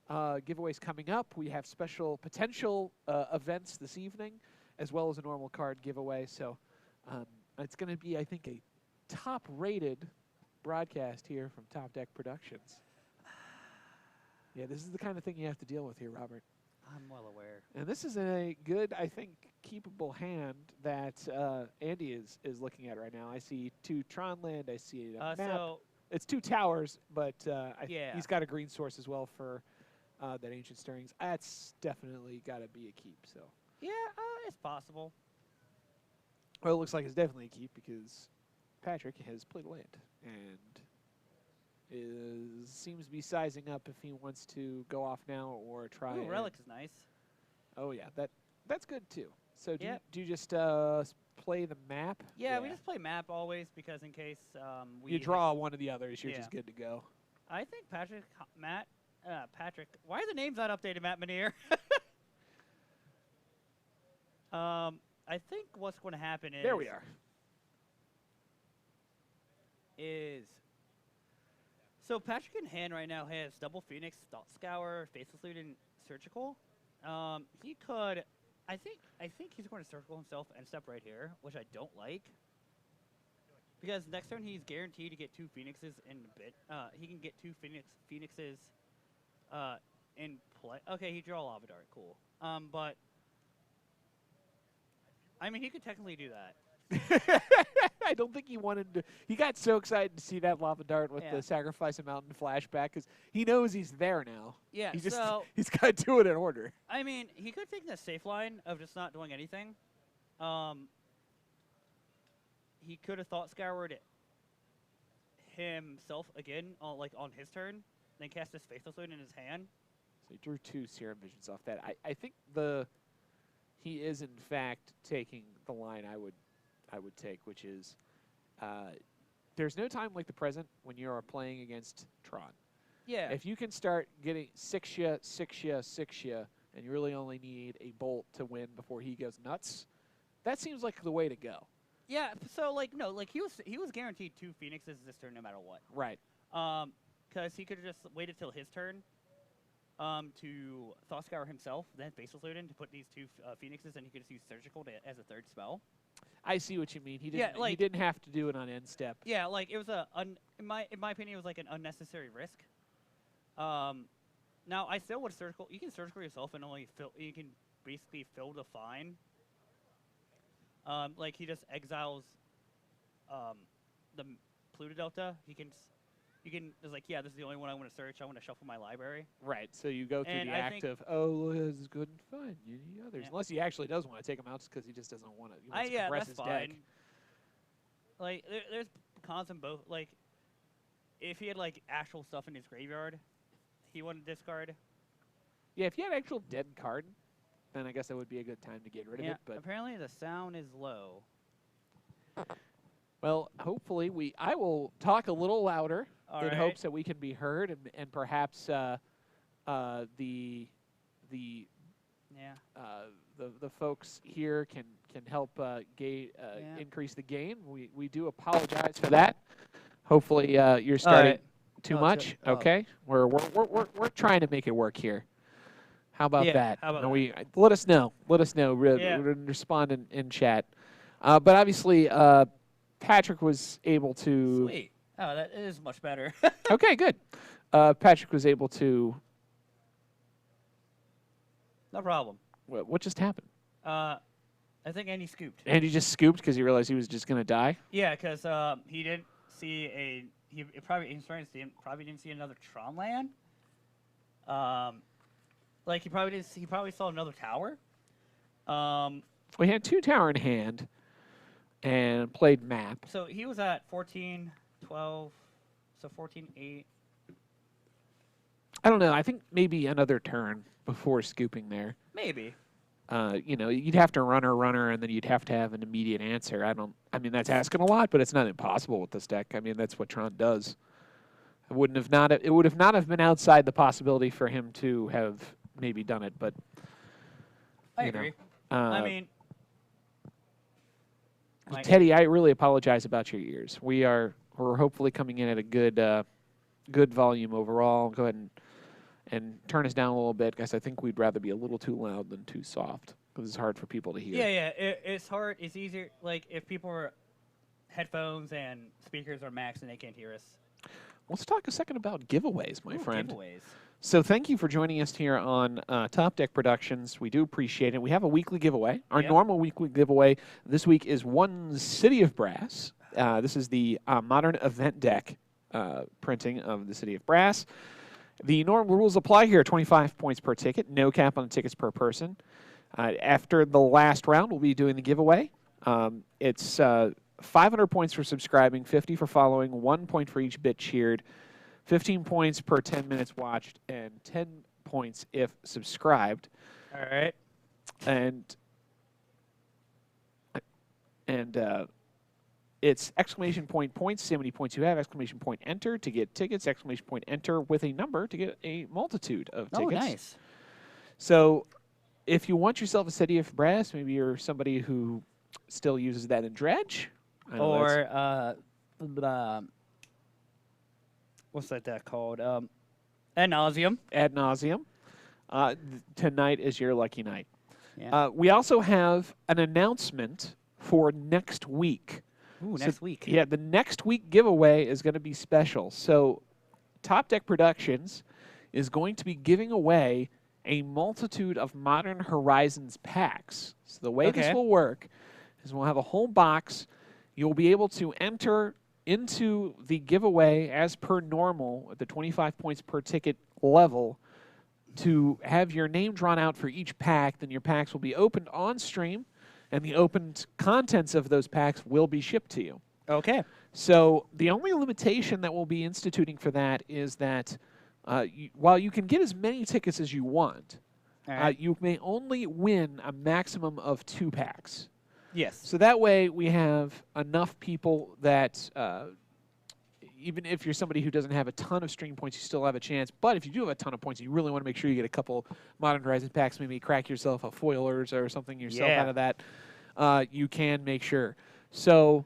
giveaways coming up. We have special potential events this evening, as well as a normal card giveaway. So it's going to be, I think, a top-rated broadcast here from Top Deck Productions. Yeah, this is the kind of thing you have to deal with here, Robert. I'm well aware. And this is a good, I think, keepable hand that Andy is looking at right now. I see 2 Tron land. I see a map. So It's 2 towers, but yeah. he's got a green source as well for that Ancient Stirrings. That's definitely got to be a keep. So yeah, it's possible. well, it looks like it's definitely a keep because Patrick has played a land and seems to be sizing up if he wants to go off now or try. Ooh, relic is nice. Oh yeah, that's good too. So do you just play the map? Yeah, we just play map always because in case we you draw one of the others, you're just good to go. I think Patrick, why are the names not updated, Matt Manier? I think what's going to happen is... There we are. So Patrick in hand right now has double Phoenix, Thought Scour, Faceless Loot, and Surgical. He could... I think he's going to circle himself and step right here, which I don't like. Because next turn he's guaranteed to get 2 Phoenixes in a bit. He can get 2 Phoenixes in play. Okay, he draw Lava Dart, cool. But I mean, he could technically do that. I don't think he wanted to. He got so excited to see that Lava Dart with the Sacrifice a Mountain flashback because he knows he's there now. Yeah, he's so got to do it in order. I mean, he could take the safe line of just not doing anything. He could have Thought Scoured himself again, on his turn, then cast his Faithless Loot in his hand. So he drew 2 Serum Visions off that. I think he is in fact taking the line I would take, which is there's no time like the present when you are playing against Tron. Yeah. If you can start getting 6-ya, 6-ya, 6-ya, and you really only need a bolt to win before he goes nuts, that seems like the way to go. Yeah, so he was guaranteed 2 Phoenixes this turn no matter what. Right. Because he could have just waited till his turn to Thought Scour himself, then Faceless Loot in to put these 2 Phoenixes, and he could just use Surgical as a 3rd spell. I see what you mean. He didn't have to do it on end step. Yeah, it was in my opinion, it was like an unnecessary risk. Now I still would Surgical. You can Surgical yourself and only fill. You can basically fill the fine. He just exiles the Pluto Delta. You can just this is the only one I want to search. I want to shuffle my library. Right. So you go through the act of, this is good and fun. You need others. Yeah. Unless he actually does want to take them out just because he just doesn't want to. He wants to compress his deck. There's cons in both. If he had actual stuff in his graveyard, he wouldn't discard. Yeah, if he had actual dead card, then I guess that would be a good time to get rid of it. But apparently the sound is low. Well, hopefully I will talk a little louder in hopes that we can be heard, and perhaps the folks here can help increase the gain. We do apologize for that. Hopefully you're starting too much. Okay, we're trying to make it work here. How about that? How about that? Let us know. Let us know. Respond in chat. But obviously, Patrick was able to. Sweet. Oh, that is much better. Okay, good. Patrick was able to. No problem. What just happened? I think Andy scooped. Andy just scooped because he realized he was just going to die? Yeah, because he didn't see he probably didn't see another Tron land. He probably saw another tower. We had 2 tower in hand and played map. So he was at 14, 12, so 14, 8. I don't know. I think maybe another turn before scooping there. Maybe. You'd have to runner, and then you'd have to have an immediate answer. I mean, that's asking a lot, but it's not impossible with this deck. I mean, that's what Tron does. It would have not have been outside the possibility for him to have maybe done it, but I agree. I mean, Teddy, I really apologize about your ears. We're hopefully coming in at a good volume overall. Go ahead and turn us down a little bit, because I think we'd rather be a little too loud than too soft, because it's hard for people to hear. Yeah. It's hard. It's easier. Like if people are headphones and speakers are max and they can't hear us. Let's talk a second about giveaways, my friend. Giveaways. So thank you for joining us here on Top Deck Productions. We do appreciate it. We have a weekly giveaway. Our normal weekly giveaway this week is one City of Brass. This is the modern event deck printing of the City of Brass. The normal rules apply here, 25 points per ticket, no cap on the tickets per person. After the last round, we'll be doing the giveaway. It's 500 points for subscribing, 50 for following, 1 point for each bit cheered, 15 points per 10 minutes watched, and 10 points if subscribed. All right. And it's exclamation point points, see how many points you have, exclamation point enter to get tickets, exclamation point enter with a number to get a multitude of tickets. Oh, nice. So if you want yourself a City of Brass, maybe you're somebody who still uses that in Dredge. Or what's that deck called? Ad nauseum. Ad nauseum. Tonight is your lucky night. Yeah. We also have an announcement for next week. Ooh, next week. Yeah, the next week giveaway is going to be special. So Top Deck Productions is going to be giving away a multitude of Modern Horizons packs. So the way this will work is we'll have a whole box. You'll be able to enter into the giveaway as per normal at the 25 points per ticket level to have your name drawn out for each pack. Then your packs will be opened on stream, and the opened contents of those packs will be shipped to you. Okay. So the only limitation that we'll be instituting for that is that while you can get as many tickets as you want, you may only win a maximum of 2 packs. Yes. So that way we have enough people that even if you're somebody who doesn't have a ton of stream points, you still have a chance. But if you do have a ton of points, you really want to make sure you get a couple Modern Horizons packs, maybe crack yourself a foilers or something yourself out of that, you can make sure. So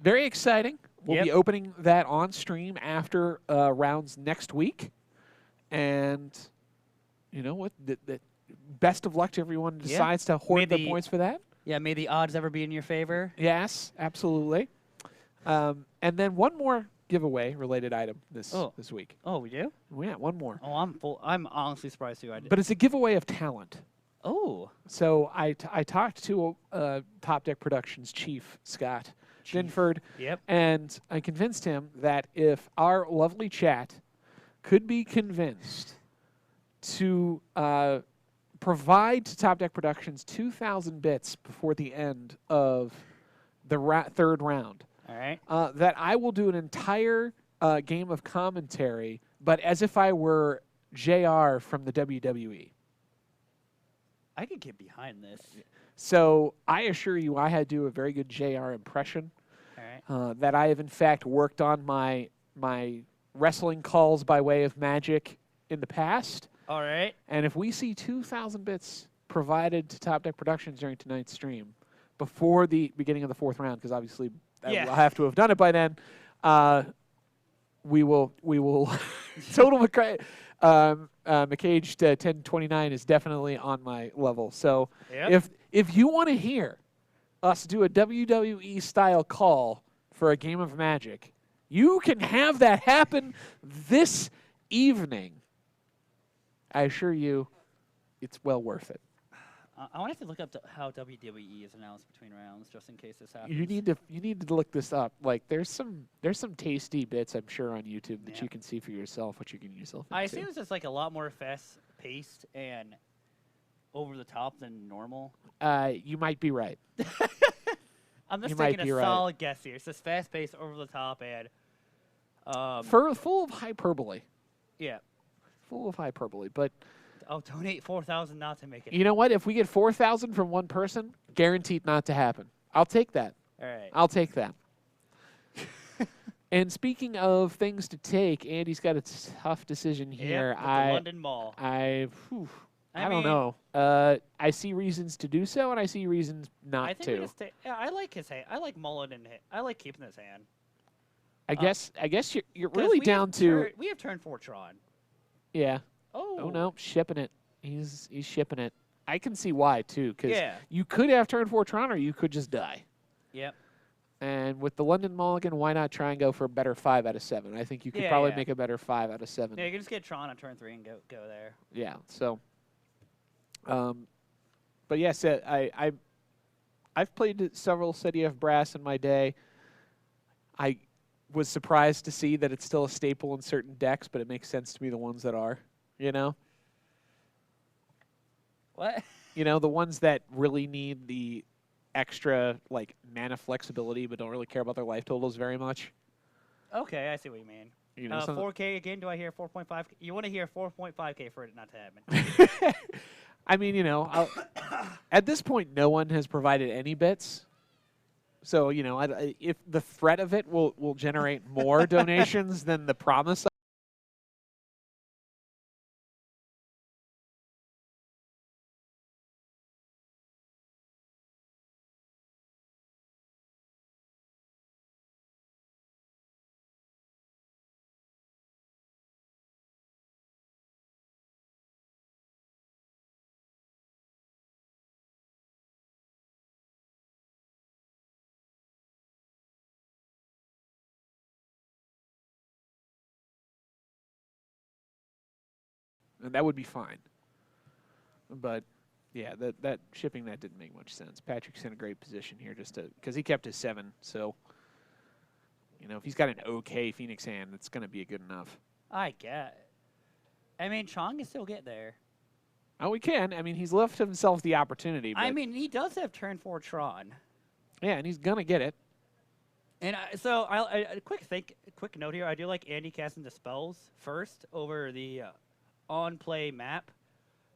very exciting. We'll be opening that on stream after rounds next week. And you know what? Best of luck to everyone who decides to hoard the points for that. Yeah, may the odds ever be in your favor. Yes, absolutely. And then one more giveaway-related item this week. Oh, we do? Yeah, one more. Oh, I'm honestly surprised too. I did. But it's a giveaway of talent. Oh. So I talked to Top Deck Productions chief, Scott Binford, and I convinced him that if our lovely chat could be convinced to provide to Top Deck Productions 2,000 bits before the end of the third round, that I will do an entire game of commentary, but as if I were JR from the WWE. I could get behind this. So I assure you I had to do a very good JR impression. That I have, in fact, worked on my wrestling calls by way of magic in the past. All right. And if we see 2,000 bits provided to Top Deck Productions during tonight's stream before the beginning of the fourth round, because obviously I'll have to have done it by then, we will Total McCage 1029 is definitely on my level. So if you want to hear us do a WWE style call for a game of Magic, you can have that happen this evening. I assure you, it's well worth it. I want to look up how WWE is announced between rounds, just in case this happens. You need to look this up. Like there's some tasty bits I'm sure on YouTube that you can see for yourself, what you can yourself into. I assume it's just like a lot more fast paced and over the top than normal. You might be right. I'm just taking a solid guess here. It's just fast paced, over the top, and full of hyperbole. Yeah. Full of hyperbole, but donate 4,000 not to make it. You know what? If we get 4,000 from one person, guaranteed not to happen. I'll take that. All right. I'll take that. And speaking of things to take, Andy's got a tough decision here. Yep, the London Mall. I don't know. I see reasons to do so, and I see reasons not to. I like his hand. I like Mullen, and I like keeping his hand. I guess you're really down to. We have turn 4 Tron. Yeah. Oh no, shipping it. He's shipping it. I can see why too, because Yeah. you could have turn 4 Tron, or you could just die. Yep. And with the London Mulligan, why not try and go for a better 5 out of 7? I think you could probably make a better 5 out of 7. Yeah, you can just get Tron on turn 3 and go there. Yeah. So, but yes, I've played several City of Brass in my day. I was surprised to see that it's still a staple in certain decks, but it makes sense to me the ones that are, you know? What? You know, the ones that really need the extra, like, mana flexibility but don't really care about their life totals very much. Okay, I see what you mean. You know, 4K again, do I hear 4.5? You want to hear 4.5K for it not to happen. I mean, you know, at this point, no one has provided any bits. So, you know, if the threat of it will generate more donations than the promise of and that would be fine. But yeah, that shipping that didn't make much sense. Patrick's in a great position here just to because he kept his 7. So, you know, if he's got an okay Phoenix hand, it's going to be good enough. I get. I mean, Tron can still get there. Oh, we can. I mean, he's left himself the opportunity. But I mean, he does have turn 4 Tron. yeah, and he's gonna get it. And quick note here. I do like Andy casting the spells first over the on-play map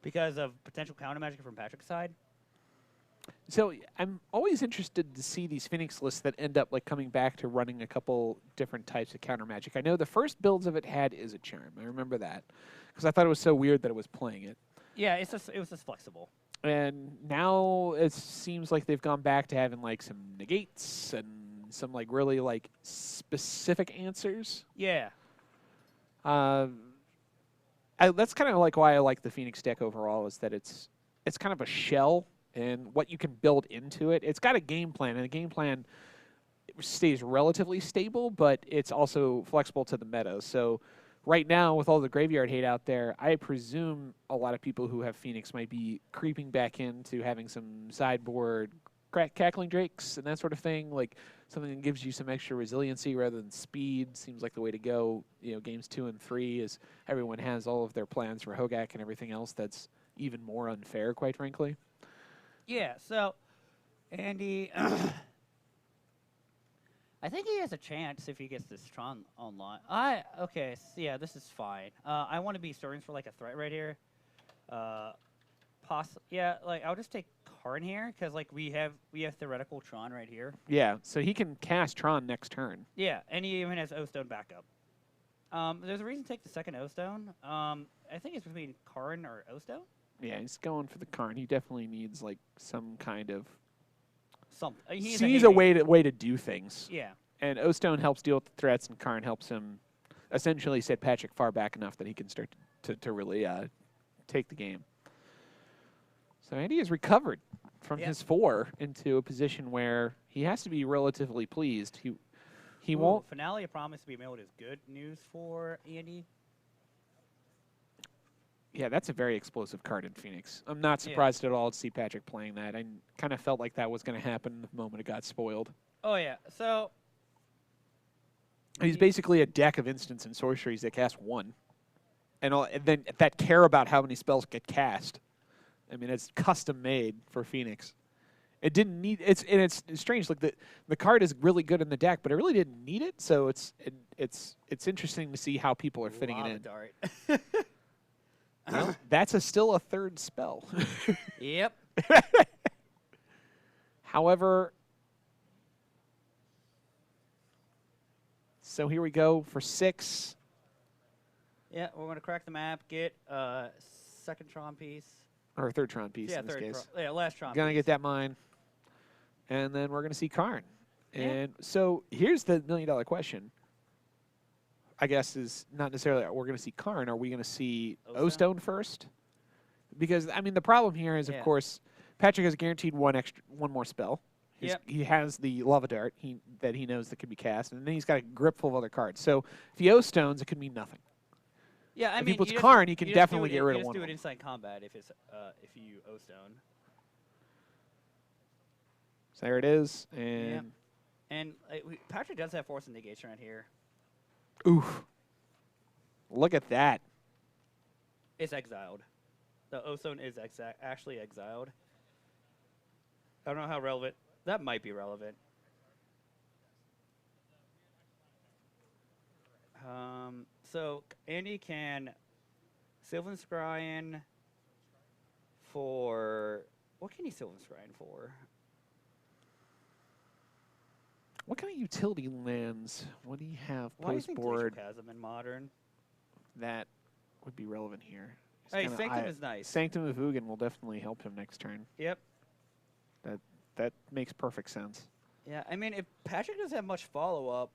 because of potential counter magic from Patrick's side. So I'm always interested to see these Phoenix lists that end up like coming back to running a couple different types of counter magic. I know the first builds of it had Izzet Charm. I remember that because I thought it was so weird that it was playing it. Yeah, it was just flexible. And now it seems like they've gone back to having like some negates and some like really like specific answers. Yeah. That's kind of like why I like the Phoenix deck overall is that it's kind of a shell and what you can build into it. It's got a game plan, and the game plan stays relatively stable, but it's also flexible to the meta. So right now, with all the graveyard hate out there, I presume a lot of people who have Phoenix might be creeping back into having some sideboard cackling drakes and that sort of thing, like something that gives you some extra resiliency rather than speed. Seems like the way to go. You know, games 2 and 3 is everyone has all of their plans for Hogak and everything else. That's even more unfair, quite frankly. Yeah. So, Andy, I think he has a chance if he gets this Tron online. Okay. So yeah, this is fine. I want to be Stirrings for like a threat right here. Yeah, like I'll just take Karn here because like we have theoretical Tron right here. Yeah, so he can cast Tron next turn. Yeah, and he even has O-Stone backup. There's a reason to take the second O-Stone. I think it's between Karn or O-Stone. Yeah, he's going for the Karn. He definitely needs like some kind of something. He needs a way to do things. Yeah. And O-Stone helps deal with the threats, and Karn helps him essentially set Patrick far back enough that he can start to really take the game. So Andy has recovered from his 4 into a position where he has to be relatively pleased. He won't. Finale, I promise to be mailed is good news for Andy. Yeah, that's a very explosive card in Phoenix. I'm not surprised at all to see Patrick playing that. I kind of felt like that was going to happen the moment it got spoiled. Oh, yeah. So he's basically a deck of instants and sorceries that cast 1. And then that care about how many spells get cast. I mean, it's custom made for Phoenix. It didn't need it's strange. Like the card is really good in the deck, but it really didn't need it. So it's interesting to see how people are fitting it in. Dart. Well, that's still a 3rd spell. Yep. However, so here we go for 6. Yeah, we're going to crack the map, get second Tron piece. Or 3rd Tron piece in this case. Last Tron Gonna piece. get that mine. And then we're going to see Karn. And so here's the $1 million question. I guess, is not necessarily we're going to see Karn. Are we going to see O-Stone? O-Stone first? Because, I mean, the problem here is, of Yeah. course, Patrick has guaranteed one more spell. Yep. He has the Lava Dart that he knows that can be cast, and then he's got a grip full of other cards. So if he O-Stones, it could mean nothing. Yeah, I If mean, he puts you just- Karn, he can you just do definitely it- get rid of You one just do of it them. inside combat if you O-Stone. So there it is, and Yep. And Patrick does have Force and Negation right here. oof. Look at that. It's exiled. The O-Stone is actually exiled. I don't know how relevant. That might be relevant. So Andy can Sylvan Scryen for what can he Sylvan Scryen for? What kind of utility lands would he have Why do you think Glacial post-board Chasm in Modern? that would be relevant here? It's Hey, kinda- Sanctum is nice. Sanctum of Ugin will definitely help him next turn. Yep. That makes perfect sense. Yeah, I mean, if Patrick doesn't have much follow up,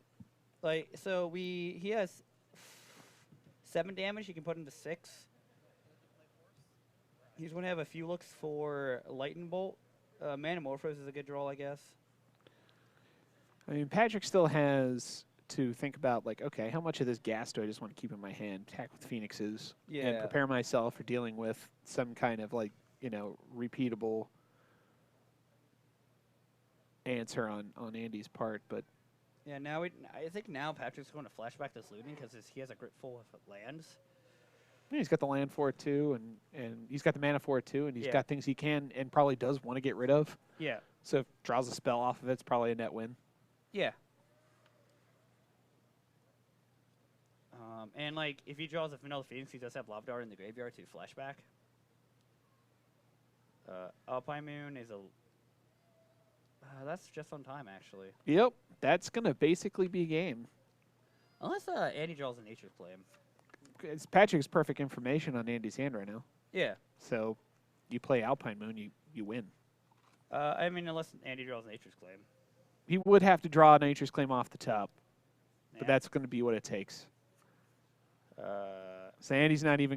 like so he has 7 damage. He can put into 6. He's going to have a few looks for Lightning Bolt. Manamorphose is a good draw, I guess. I mean, Patrick still has to think about, like, okay, how much of this gas do I just want to keep in my hand? Attack with Phoenixes. And Yeah. prepare myself for dealing with some kind of, like, repeatable answer on Andy's part. But Yeah, now I think now Patrick's going to flashback this looting because he has a grip full of lands. yeah, he's got the land for it, too, and he's got the mana for it, too, and he's Yeah. got things he can and probably does want to get rid of. Yeah. So if draws a spell off of it, it's probably a net win. Yeah. And like if he draws a Vanilla Phoenix, he does have Lava Dart in the graveyard to flashback. Alpine Moon is a. That's just on time, actually. Yep, that's going to basically be game. Unless Andy draws a Nature's Claim. It's Patrick's perfect information on Andy's hand right now. Yeah. So you play Alpine Moon, you win. I mean, unless Andy draws Nature's Claim. He would have to draw a Nature's Claim off the top, Yeah. but that's going to be what it takes. Uh, So Andy's not even